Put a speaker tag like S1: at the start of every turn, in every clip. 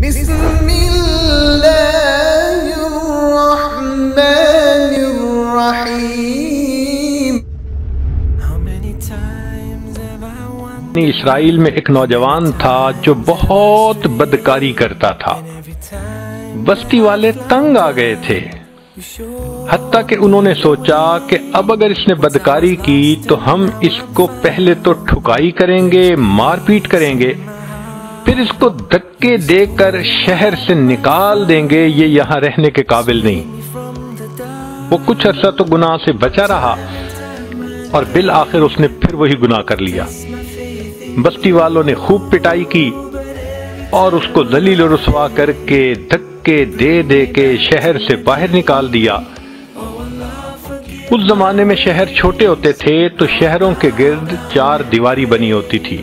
S1: بسم اللہ الرحمن الرحیم۔
S2: اسرائیل میں ایک نوجوان تھا جو بہت بدکاری کرتا تھا۔ بستی والے تنگ آ گئے تھے، حتیٰ کہ انہوں نے سوچا کہ اب اگر اس نے بدکاری کی تو ہم اس کو پہلے تو ٹھکائی کریں گے، مار پیٹ کریں گے، پھر اس کو دھکے دے کر شہر سے نکال دیں گے، یہ یہاں رہنے کے قابل نہیں۔ وہ کچھ عرصہ تو گناہ سے بچا رہا اور بالآخر اس نے پھر وہی گناہ کر لیا۔ بستی والوں نے خوب پٹائی کی اور اس کو ذلیل و رسوا کر کے دھکے دے دے کے شہر سے باہر نکال دیا۔ اس زمانے میں شہر چھوٹے ہوتے تھے تو شہروں کے گرد چار دیواری بنی ہوتی تھی۔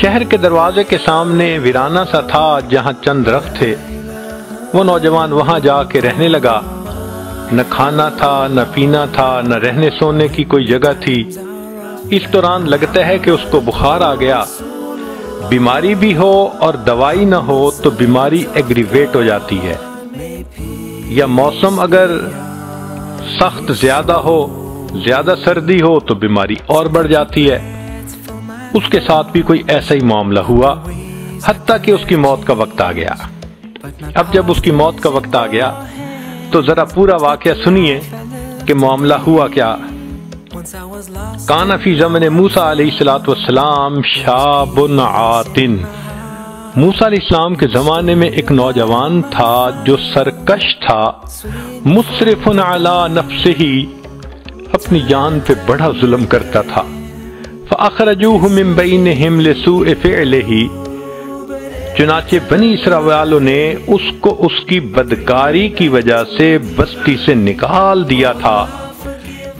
S2: شہر کے دروازے کے سامنے ویرانہ سا تھا جہاں چند درخت تھے۔ وہ نوجوان وہاں جا کے رہنے لگا۔ نہ کھانا تھا، نہ پینا تھا، نہ رہنے سونے کی کوئی جگہ تھی۔ اس دوران لگتا ہے کہ اس کو بخار آ گیا۔ بیماری بھی ہو اور دوائی نہ ہو تو بیماری ایگریویٹ ہو جاتی ہے، یا موسم اگر سخت زیادہ ہو، زیادہ سردی ہو تو بیماری اور بڑھ جاتی ہے۔ اس کے ساتھ بھی کوئی ایسا ہی معاملہ ہوا، حتیٰ کہ اس کی موت کا وقت آ گیا۔ اب جب اس کی موت کا وقت آ گیا تو ذرا پورا واقعہ سنیے کہ معاملہ ہوا کیا۔ کان فی زمن موسیٰ علیہ السلام شاب عاتن۔ موسیٰ علیہ السلام کے زمانے میں ایک نوجوان تھا جو سرکش تھا، مسرف علی نفسہ، اپنی جان پہ بڑا ظلم کرتا تھا۔ فاخرجوہ من بینہم لسوء فعلہ، چنانچہ بنی اسرائیل والوں نے اس کو اس کی بدکاری کی وجہ سے بستی سے نکال دیا تھا۔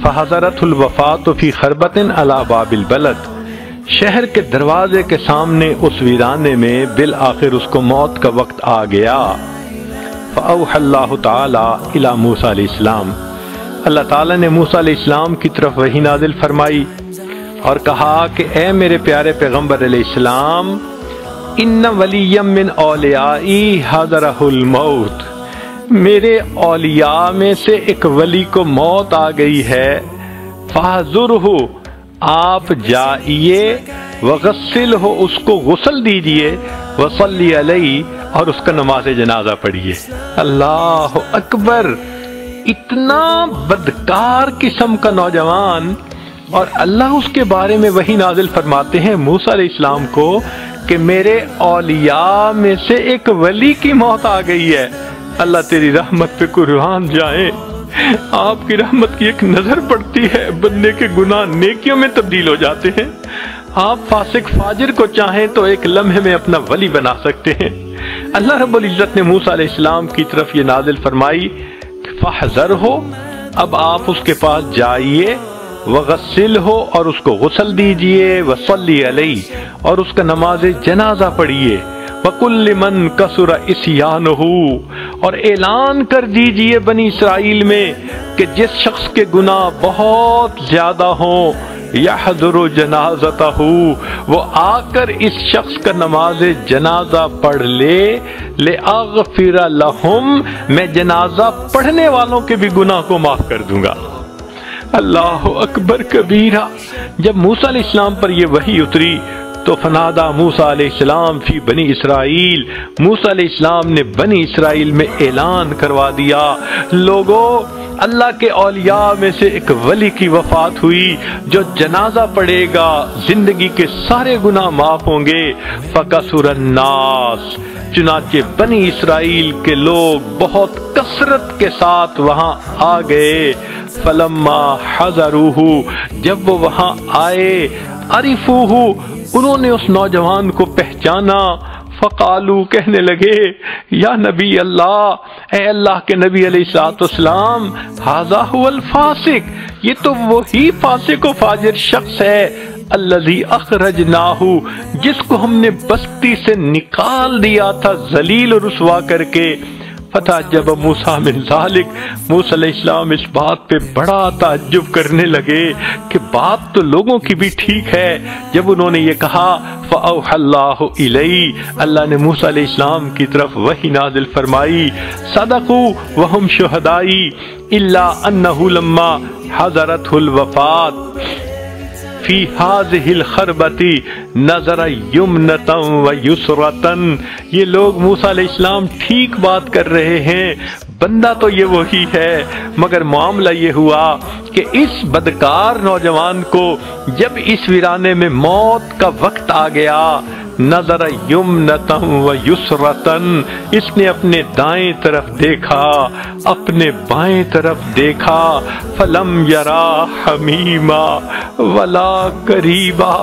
S2: فحضرت الوفاۃ فی خربۃ علی باب البلد، شہر کے دروازے کے سامنے اس ویرانے میں بالآخر اس کو موت کا وقت آ گیا۔ فاوحى اللہ تعالی الی موسیٰ علیہ السلام، اللہ تعالیٰ نے موسیٰ علیہ السلام کی طرف وحی نازل فرمائی اور کہا کہ اے میرے پیارے پیغمبر علیہ السلام، ان ولی من اولیائی حضرہ الموت، میرے اولیاء میں سے ایک ولی کو موت آ گئی ہے۔ فاحذرہ، آپ جائیے، وغسلہ، اس کو غسل دیجئے، وصلی علیہ، اور اس کا نماز جنازہ پڑھیے۔ اللہ اکبر! اتنا بدکار قسم کا نوجوان، اور اللہ اس کے بارے میں وحی نازل فرماتے ہیں موسیٰ علیہ السلام کو کہ میرے اولیاء میں سے ایک ولی کی موت آ گئی ہے۔ اللہ تیری رحمت پہ قربان جائیں، آپ کی رحمت کی ایک نظر پڑتی ہے، بندے کے گناہ نیکیوں میں تبدیل ہو جاتے ہیں۔ آپ فاسق فاجر کو چاہیں تو ایک لمحے میں اپنا ولی بنا سکتے ہیں۔ اللہ رب العزت نے موسیٰ علیہ السلام کی طرف یہ نازل فرمائی کہ فاحذرہ، اب آپ اس کے پاس جائیے، وغسلہ، اور اس کو غسل دیجئے، وصلی علیہ، اور اس کا نماز جنازہ پڑھیے، وَقُلْ لِمَنْ كَثُرَ عِصْيَانُهُ، اور اعلان کر دیجئے بنی اسرائیل میں کہ جس شخص کے گناہ بہت زیادہ ہوں، يَحْضُرُ جَنَازَتَهُ، وہ آ کر اس شخص کا نماز جنازہ پڑھ لے، لِأَغْفِرَ لَهُمْ، میں جنازہ پڑھنے والوں کے بھی گناہ کو معاف کر دوں گا۔ اللہ اکبر کبیرہ! جب موسیٰ علیہ السلام پر یہ وحی اتری تو فنادى موسیٰ علیہ السلام فی بنی اسرائیل، موسیٰ علیہ السلام نے بنی اسرائیل میں اعلان کروا دیا، لوگو، اللہ کے اولیاء میں سے ایک ولی کی وفات ہوئی، جو جنازہ پڑے گا زندگی کے سارے گناہ معاف ہوں گے۔ فَكَثُرَ النَّاسُ، چنانچہ بنی اسرائیل کے لوگ بہت کثرت کے ساتھ وہاں آ گئے۔ فَلَمَّا حَضَرُوهُ، جب وہ وہاں آئے، عَرِفُوهُ، انہوں نے اس نوجوان کو پہچانا۔ فقالو، کہنے لگے، یا نبی اللہ، اے اللہ کے نبی علیہ السلام، ھذا هو الفاسق، یہ تو وہی فاسق و فاجر شخص ہے، الذی اخرجناہ، جس کو ہم نے بستی سے نکال دیا تھا ذلیل و رسوا کر کے، فتعجب موسیٰ من ذالک، موسیٰ علیہ السلام اس بات پہ بڑا تعجب کرنے لگے کہ بات تو لوگوں کی بھی ٹھیک ہے۔ جب انہوں نے یہ کہا فَأَوْحَى اللَّهُ إِلَيْهِ، اللہ نے موسیٰ علیہ السلام کی طرف وحی نازل فرمائی، صدقوا وهم شہدائی الا انہ لما حضرت الوفات فی هذه الخربتی نظر یمنتا و یسرتا۔ یہ لوگ موسیٰ علیہ السلام ٹھیک بات کر رہے ہیں، بندہ تو یہ وہی ہے، مگر معاملہ یہ ہوا کہ اس بدکار نوجوان کو جب اس ویرانے میں موت کا وقت آ گیا، نظر یمنتا و یسرتا، اس نے اپنے دائیں طرف دیکھا، اپنے بائیں طرف دیکھا، فلم یرا حمیما ولا قریبا،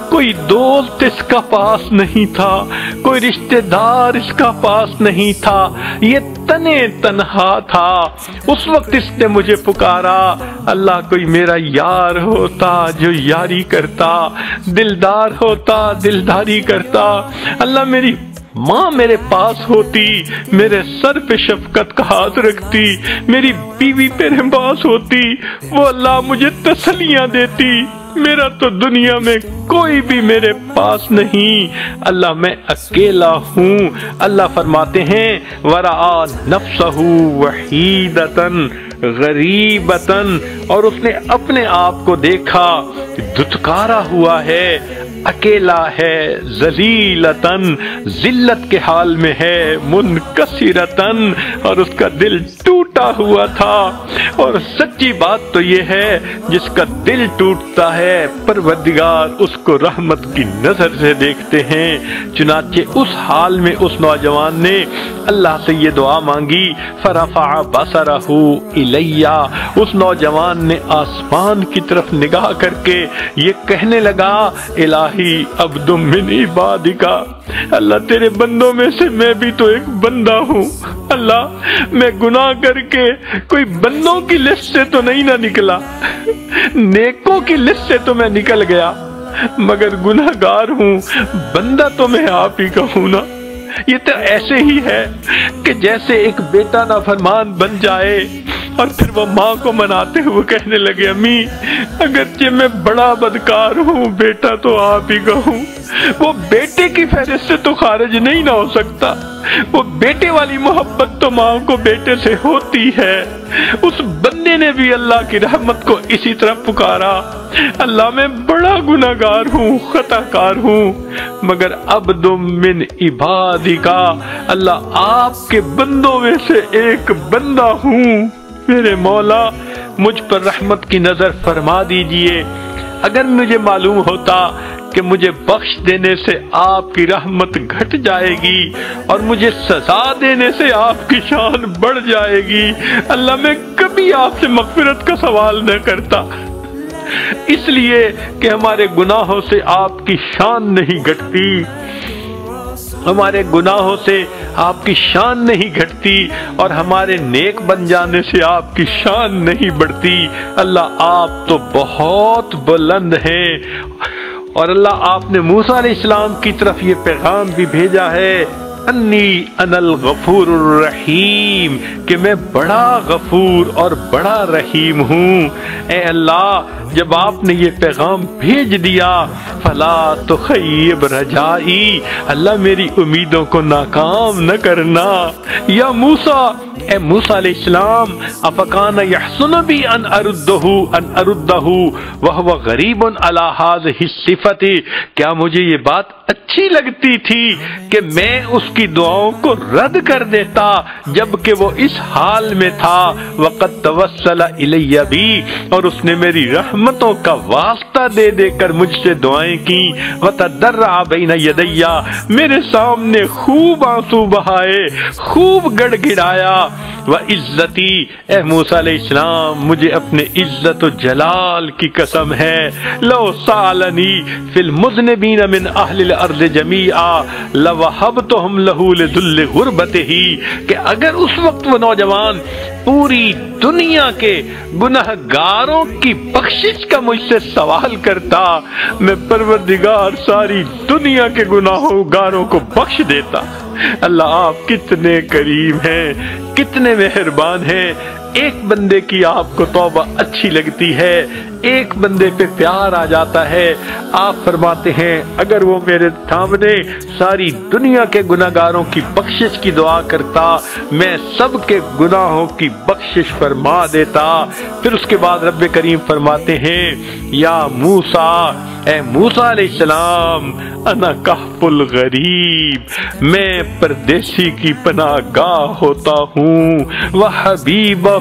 S2: کوئی دوست اس کا پاس نہیں تھا، کوئی رشتہ دار اس کا پاس نہیں تھا، یہ تنے تنہا تھا۔ اس وقت اس نے مجھے پکارا، اللہ کوئی میرا یار ہوتا جو یاری کرتا، دلدار ہوتا دلداری کرتا، اللہ میری ماں میرے پاس ہوتی، میرے سر پہ شفقت کا ہاتھ رکھتی، میری بیوی میرے پاس ہوتی، وہ اللہ مجھے تسلیاں دیتی، میرا تو دنیا میں کوئی بھی میرے پاس نہیں، اللہ میں اکیلا ہوں۔ اللہ فرماتے ہیں وَرَآ نَفْسَهُ وَحِيدَةً غَرِيبَةً، اور اس نے اپنے آپ کو دیکھا دھتکارا ہوا ہے، اکیلا ہے، ذلیلتاً ذلت کے حال میں ہے، منکسرتاً اور اس کا دل ٹوٹا ہوا تھا۔ اور سچی بات تو یہ ہے جس کا دل ٹوٹتا ہے پروردگار اس کو رحمت کی نظر سے دیکھتے ہیں۔ چنانچہ اس حال میں اس نوجوان نے اللہ سے یہ دعا مانگی، فرفع بصرہ الیہ، اس نوجوان نے آسمان کی طرف نگاہ کر کے یہ کہنے لگا الہی عبد من عبادکا، اللہ تیرے بندوں میں سے میں بھی تو ایک بندہ ہوں، اللہ میں گناہ کر کے کوئی بندوں کی لسٹ سے تو نہیں نہ نکلا، نیکوں کی لسٹ سے تو میں نکل گیا، مگر گناہگار ہوں، بندہ تو میں آپ ہی کا ہوں نا۔ یہ تو ایسے ہی ہے کہ جیسے ایک بیٹا نافرمان بن جائے اور پھر وہ ماں کو مناتے ہوئے کہنے لگے امی اگرچہ میں بڑا بدکار ہوں، بیٹا تو آپ ہی کا ہوں، وہ بیٹے کی فہرست سے تو خارج نہیں نہ ہو سکتا، وہ بیٹے والی محبت تو ماں کو بیٹے سے ہوتی ہے۔ اس بندے نے بھی اللہ کی رحمت کو اسی طرح پکارا، اللہ میں بڑا گناہگار ہوں، خطا کار ہوں، مگر عبد من عبادکا، اللہ آپ کے بندوں میں سے ایک بندہ ہوں، میرے مولا مجھ پر رحمت کی نظر فرما دیجئے۔ اگر مجھے معلوم ہوتا کہ مجھے بخش دینے سے آپ کی رحمت گھٹ جائے گی اور مجھے سزا دینے سے آپ کی شان بڑھ جائے گی، اللہ میں کبھی آپ سے مغفرت کا سوال نہ کرتا، اس لیے کہ ہمارے گناہوں سے آپ کی شان نہیں گھٹتی، ہمارے گناہوں سے آپ کی شان نہیں گھٹتی، اور ہمارے نیک بن جانے سے آپ کی شان نہیں بڑھتی۔ اللہ آپ تو بہت بلند ہیں، اور اللہ آپ نے موسیٰ علیہ السلام کی طرف یہ پیغام بھی بھیجا ہے انی انا الغفور الرحیم، کہ میں بڑا غفور اور بڑا رحیم ہوں۔ اے اللہ جب آپ نے یہ پیغام بھیج دیا فلا تخیب رجائی، اللہ میری امیدوں کو ناکام نہ کرنا۔ یا موسیٰ، اے موسیٰ علیہ السلام، افکان یحسن بی ان اردہ وہو غریب علی ہذہ الصفۃ، کیا مجھے یہ بات اچھی لگتی تھی کہ میں اس کی دعاؤں کو رد کر دیتا جبکہ وہ اس حال میں تھا، وقد توسل الی بی، اور اس نے میری رحمتوں کا واسطہ دے دے کر مجھ سے دعائیں کی، وتضرع بین یدی، میرے سامنے خوب آنسو بہائے، خوب گڑ گڑایا، وعزتی، اے موسیٰ علیہ السلام مجھے اپنے عزت و جلال کی قسم ہے، لو سالنی فی المذنبین من اہل الارض جمیعا لوہبتہم لہ لذل غربتہ، کہ اگر اس وقت وہ نوجوان پوری دنیا کے گناہگاروں کی بخشش کا مجھ سے سوال کرتا، میں پروردگار ساری دنیا کے گناہگاروں کو بخش دیتا۔ اللہ آپ کتنے کریم ہیں، کتنے مہربان ہیں۔ ایک بندے کی آپ کو توبہ اچھی لگتی ہے، ایک بندے پہ پیار آ جاتا ہے۔ آپ فرماتے ہیں اگر وہ میرے سامنے ساری دنیا کے گناہگاروں کی بخشش کی دعا کرتا، میں سب کے گناہوں کی بخشش فرما دیتا۔ پھر اس کے بعد رب کریم فرماتے ہیں یا موسیٰ، اے موسیٰ علیہ السلام، انا کہف الغریب، میں پردیسی کی پناہ گاہ ہوتا ہوں، وحبیبہ،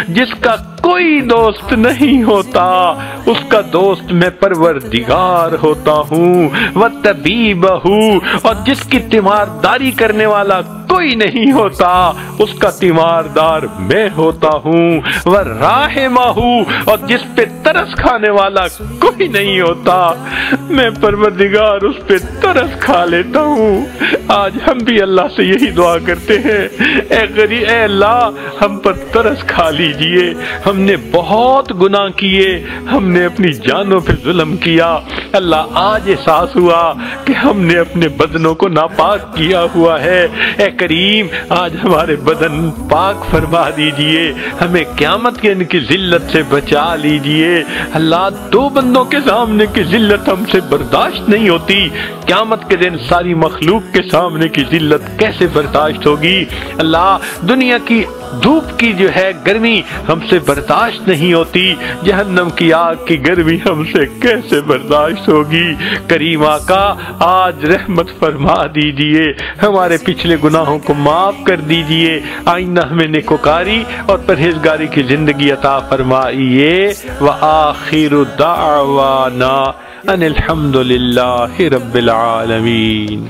S2: جس کا کوئی دوست نہیں ہوتا، اس کا دوست میں پروردگار ہوتا ہوں، وطبیبہ، اور جس کی تیمارداری کرنے والا کوئی نہیں ہوتا، اس کا تیماردار میں ہوتا ہوں، وراحمہ، اور جس پہ ترس کھانے والا کوئی نہیں ہوتا، میں پروردگار اس پہ ترس کھا لیتا ہوں۔ آج ہم بھی اللہ سے یہی دعا کرتے ہیں، اے اللہ ہم پر ترس کھا لیجئے، ہم نے بہت گناہ کیے، ہم نے اپنی جانوں پہ ظلم کیا۔ اللہ آج احساس ہوا کہ ہم نے اپنے بدنوں کو ناپاک کیا ہوا ہے، اے کریم آج ہمارے بدن پاک فرما دیجئے، ہمیں قیامت کے ان کی ذلت سے بچا لیجئے۔ اللہ دو بندوں کے سامنے کی ذلت ہم سے برداشت نہیں ہوتی، قیامت کے دن ساری مخلوق کے سامنے کی ذلت کیسے برداشت ہوگی؟ اللہ دنیا کی دھوپ کی جو ہے گرمی ہم سے برداشت نہیں ہوتی، جہنم کی آگ کی گرمی ہم سے کیسے برداشت ہوگی؟ کریم آقا آج رحمت فرما دیجئے، ہمارے پچھلے گناہوں کو معاف کر دیجئے، آئندہ ہمیں نیکوکاری اور پرہیزگاری کی زندگی عطا فرمائیے۔ وآخر دعوانا ان الحمد للہ رب العالمین۔